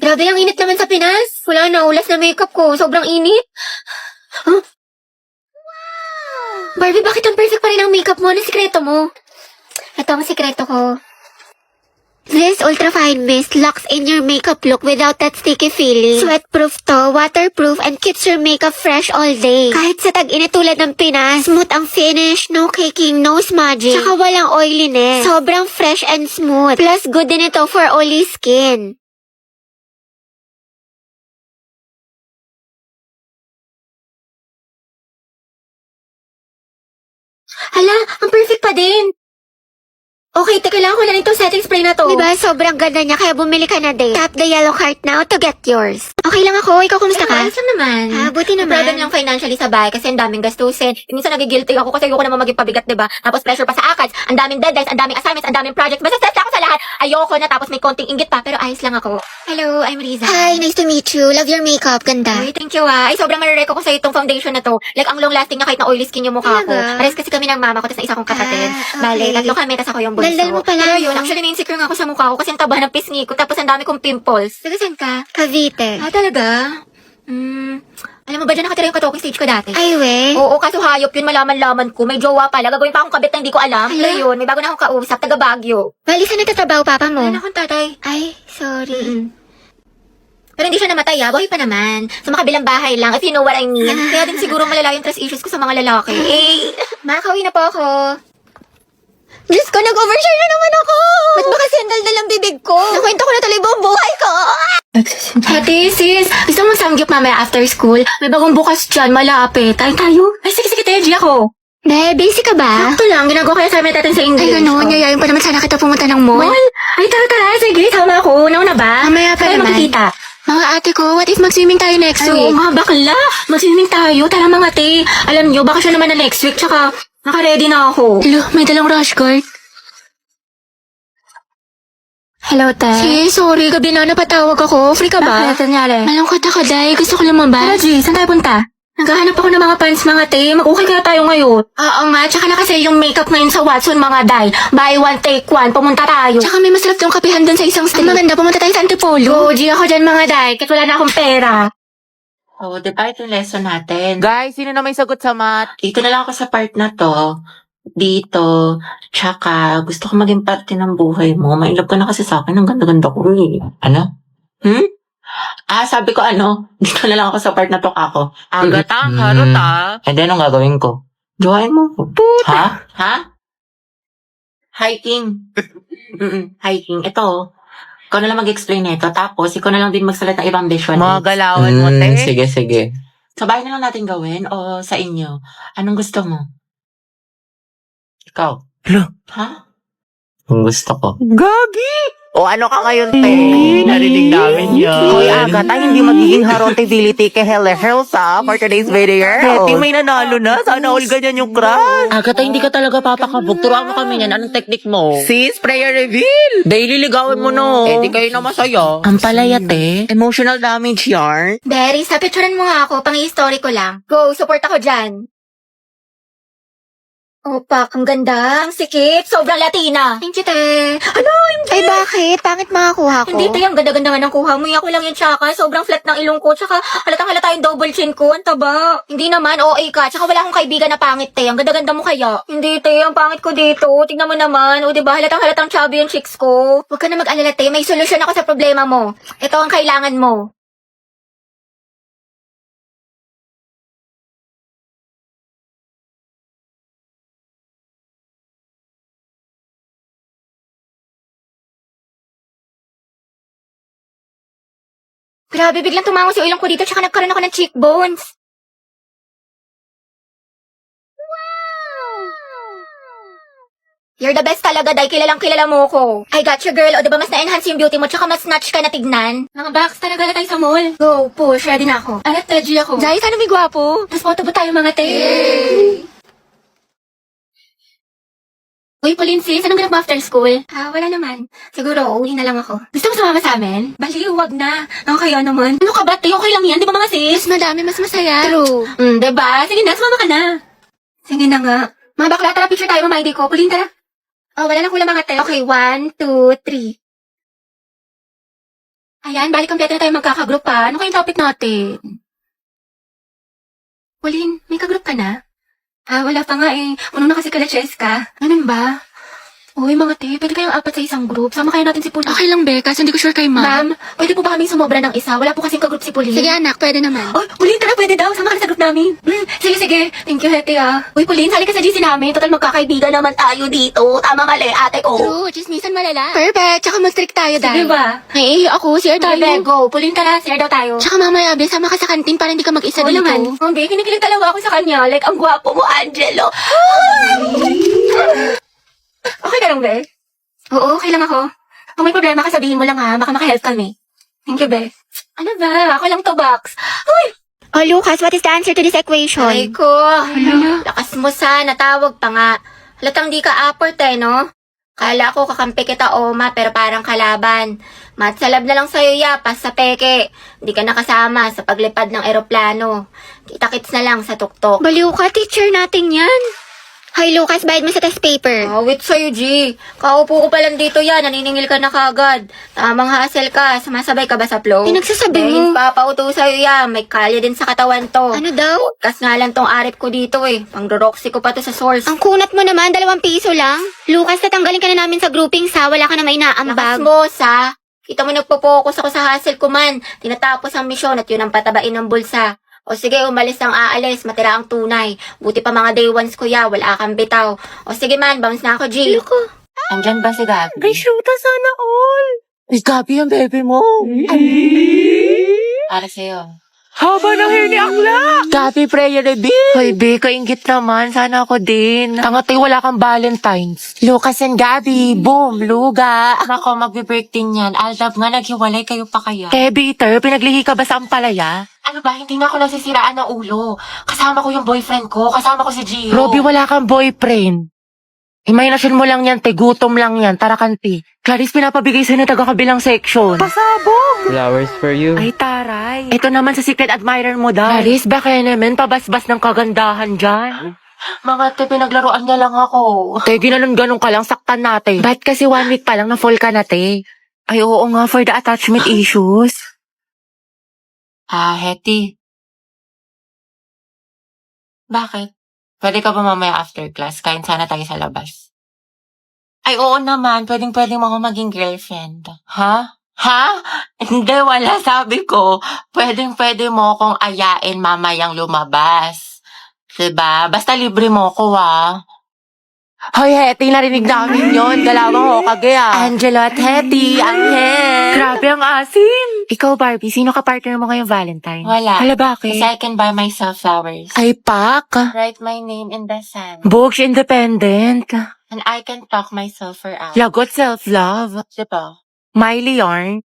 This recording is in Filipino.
Grabe, ang init naman sa Pinas. Wala na, ulas na makeup ko. Sobrang init. Huh? Barbie, bakit ang perfect pa rin ang makeup mo? Ano sikreto mo? Ito ang sikreto ko. This Ultra Fine Mist locks in your makeup look without that sticky feeling. Sweatproof to, waterproof, and keeps your makeup fresh all day. Kahit sa tag-init tulad ng Pinas, smooth ang finish, no caking, no smudging, tsaka walang oiliness. Sobrang fresh and smooth. Plus, good din ito for oily skin. Hala, ang perfect pa din. Okay, teka lang, wala nitong setting spray na to. Diba, sobrang ganda niya, kaya bumili ka na din. Tap the yellow heart now to get yours. Okay lang ako, ikaw kumusta ka? Ayos lang naman. Buti naman. Problem lang financially sa bahay kasi ang daming gastusin. Minsan nagigilty ako kasi ayoko naman maging pabigat, diba? Tapos pressure pa sa ACADS, ang daming deadlines, ang daming assignments, ang daming projects. Basta stress ako sa lahat. Ayoko na, tapos may konting inggit pa, pero ayos lang ako. Hello, I'm Riza. Hi, nice to meet you. Love your makeup, ganda. Uy, thank you Ay, sobrang marireko ko sa itong foundation na to. Like, ang long lasting niya kahit na oily skin yung mukha ko. Pares kasi kami ng mama ko, tapos na isa kong kapatid. Bale, tatlo kami, tapos ako yung bunso. Daldal mo pala. Pero yun, actually na-insecure nga ako sa mukha ko kasi ang taba ng pisngi ko, tapos ang dami kong pimples. Taga saan ka? Cavite. Talaga? Alam mo ba dyan nakatira yung ka-talking stage ko dati? Ay, we? Oo, kaso hayop yun, malaman-laman ko. May jowa pala. Gagawin pa akong kabit na hindi ko alam. Pero yun, may bago na akong kausap, taga Baguio. Bali, saan nagtatrabaho papa mo? Wala akong tatay. Ay, sorry. Pero hindi siya namatay buhay pa naman. Sa makabilang bahay lang, if you know what I mean. Kaya din siguro malala yung trust issues ko sa mga lalaki. Makakauwi na po ako. Diyos ko, nag-overshare na naman ako! Ba't ba kasi ang daldal ang bibig ko? Nakwento ko na tuloy buong buhay ko! Ate, sis, gusto mong samgyup mamaya after school? May bagong bukas dyan, malapit. Tayo? Ay, sige, Teji ako. Basic ka ba? Sakto lang, ginagawa ko yung assignment natin sa English. Ay, gano'n, yayayin pa naman sana kita pumunta ng mall. Ay, tara, sige, tama ako. Nauna ba? Mamaya pa naman. Makikita. Mga ate ko, what if mag-swimming tayo next week? Oo nga, bakla. Mag-swimming tayo, tara mga ate. Alam nyo, baka siya naman na next week, tsaka naka-ready na ako. Hello, may dalang rush guard. Hello, te. Sorry, gabi na napatawag ako. Free ka ba? Bakit? Nangyari? Malungkot ako, Day. Gusto ko lumabas. Tara, G, saan tayo punta? Naghahanap ako ng mga pants, mga te. Mag-okay kaya tayo ngayon. Oo nga, tsaka na kasi yung makeup ngayon sa Watson, mga Day. Buy one, take one. Pumunta tayo. Tsaka may masarap yung kapihan dun sa isang street. Ang maganda, pumunta tayo sa Antipolo. Go, G, ako dyan, mga Day. Kasi wala na akong pera. Oo, diba ito yung lesson natin? Guys, sino na may sagot sa math? Dito na lang ako sa part na to. Dito. Tsaka, gusto ko maging parte ng buhay mo. Mailap ka na kasi sa akin. Ang ganda-ganda ko eh. Ano? Sabi ko dito na lang ako sa part na to ako. Agata, harot ah. And then, anong gagawin ko? Jowain mo. Puta. Ha? Hiking. Hiking. Ito. Ikaw na lang mag-explain nito. Tapos, ikaw na lang din magsalat ng ibang visual. Mga galawan mo, te. Sige. Sa bahay na lang natin gawin o sa inyo? Anong gusto mo? Ikaw. Ha? Ang gusto ko. Gagi! O ano ka ngayon, te? Narinig namin yan. Hoy, Agata, hindi magiging harontability kay Helsa for today's video. Hetty, may nanalo na. Sana all ganyan yung crush. Agata, hindi ka talaga papakabog. Turuan mo kami yan. Anong technique mo? Sis, prayer reveal. Daily ligawan mo no. Eh, di kayo na masaya. Ang palaya, te. Emotional damage yarn. Berry, sa picturean mo nga ako. Pang-i-story ko lang. Go, support ako dyan. Opak, ang ganda. Ang sikip. Sobrang Latina. Thank you, te. Ano, MJ? Ay, bakit? Pangit makakuha ko. Hindi, te. Ang ganda-ganda nga ng kuha mo. Ako lang yung tsaka. Sobrang flat ng ilong ko. Tsaka halatang halata yung double chin ko. Ang taba. Hindi naman, OA ka. Tsaka wala akong kaibigan na pangit, te. Ang ganda-ganda mo kaya. Hindi, te. Ang pangit ko dito. Tingnan mo naman. O, diba? Halatang chubby yung chicks ko. Huwag ka na mag-alala, te. May solusyon ako sa problema mo. Ito ang kailangan mo. Grabe, biglang tumango si ilong ko dito tsaka nagkaroon ako ng cheekbones. Wow! You're the best talaga, Day. Kilalang kilala mo ko. I got you, girl. O, diba mas na-enhance yung beauty mo tsaka mas snatch ka na tignan? Mga box talaga na tayo sa mall. Go, push. Ready na ako. Alat, Teji ako. Day, sana may gwapo. Tapos photo ba tayo mga te? Uy, Pauline sis, anong ganap mo after school? Wala naman. Siguro, uwi na lang ako. Gusto mo sumama sa amin? Bali, huwag na. Ako kaya naman. Ano ka ba, te? Okay lang yan, di ba mga sis? Mas madami, mas masaya. True. Diba? Sige na, sumama ka na. Sige na nga. Mga bakla, tara picture tayo, mama, hindi ko. Pauline, tara. Oh, wala lang kulang mga te. Okay, 1, 2, 3. Ayan, balik kompleto na tayo magkakagroup pa. Ano kayong topic natin? Pauline, may kagroup ka na? Wala pa nga eh. Unong na kasi kala Cheska. Ganun ba? Uy, mga te, pwede kayong apat sa isang group. Sama kayo natin si Pauline. Okay lang, Be, kasi hindi ko sure kay ma'am. Ma'am, pwede po ba kaming sumobra ng isa? Wala po kasing kagroup si Pauline. Sige, anak, pwede naman. Oh, Pauline, tara, pwede daw. Sama ka na sa group namin. Sige. Thank you, Hete, Uy, Pauline, sali ka sa GC namin. Total, magkakaibigan naman tayo dito. Tama mali, ate ko. True, chismisan malala. Perfect, tsaka mag-strict tayo, dahil. Sige ba? Hey, ako, share tayo. Sige, go. Pauline, tara, share daw tayo. Tsaka mamaya, Be, sama ka sa kantin para hindi ka mag-isa dito. Oo naman. Be, kinikilig talaga ako sa kanya. Like, ang gwapo mo, Angelo. Okay ka lang, Be? Oo, okay lang ako. Kung may problema ka, sabihin mo lang ha. Baka makahelp kami. Thank you, Be. Ano ba? Ako lang to, Box. Uy! Oh, Lucas, what is the answer to this equation? Ay ko. Lakas mo sana. Tawag pa nga. Halatang di ka aport no? Kala ko kakampi kita, Oma, pero parang kalaban. Matsalab na lang sa'yo, pas sa peke. Di ka nakasama sa paglipad ng eroplano. Kita-kits na lang sa tuktok. Baliw ka, teacher natin yan. Hoy, Lucas, bayad mo sa test paper. Wait sa'yo, G. Kaupo ko pa lang dito yan. Naniningil ka na kagad. Tamang hassle ka. Sumasabay ka ba sa flow? Pinagsasabi mo. Papauto sa'yo yan. May kalye din sa katawan to. Ano daw? Kas nga lang tong arit ko dito eh. Pang-roxy ko pa to sa source. Ang kunat mo naman, 2 piso lang. Lucas, tatanggalin ka na namin sa grouping sa. Wala ka na may naambag. Lakas mo, sa. Kita mo nagpo-focus ako sa hustle ko man. Tinatapos ang misyon at yun ang patabain ng bulsa. O sige, umalis ang aalis, matira ang tunay. Buti pa mga day ones kuya, wala kang bitaw. O sige man, bounce na ako, G. Andyan ba si Gabi? Ay, shoota sana all. Ay, Gabi ang bebe mo. Para sa'yo. Haba ng hair ni Akla. Gabi, prayer na, B. Hoy, B, kaingit naman. Sana ako din. Tangatay, wala kang Valentine's. Lucas and Gabi, boom, luga. Nako, magbe-birthday niyan. Aldab nga, naghiwalay kayo pa kaya. Bitter, pinaglihi ka ba sa ampalaya? Ano ba, hindi nga ako nasisiraan ng ulo. Kasama ko yung boyfriend ko, kasama ko si Gio. Robby, wala kang boyfriend. Imahinasyon mo lang yan, gutom lang yan, tarakanti. Clarice, pinapabigay sa'yo na taga-kabilang section. Pasabog! Flowers for you. Ay, taray. Ito naman sa secret admirer mo daw. Clarice, baka naman pabasbas ng kagandahan dyan. Mga te, pinaglaruan niya lang ako. Te, ginanon-ganon ka lang, saktan natin. Ba't kasi 1 week pa lang na full ka na, te? Ay, oo nga, for the attachment issues. Heti. Bakit? Pwede ka ba mamaya after class? Kain sana tayo sa labas. Ay, oo naman. Pwedeng mo ako maging girlfriend. Ha? Hindi, wala. Sabi ko, pwedeng mo akong ayain mamayang lumabas. Diba? Basta libre mo ko, Hoy, Hetty, narinig namin yun. Dalawang hokage, Angelo at Hetty, Angel. Grabe ang asin. Ikaw, Barbie, sino ka partner mo ngayong Valentine? Wala. Hala, bakit? Kasi I can buy myself flowers. Ay, pak. Write my name in the sand. Books independent. And I can talk myself for out. Lagot self-love. Diba? Miley Yarn.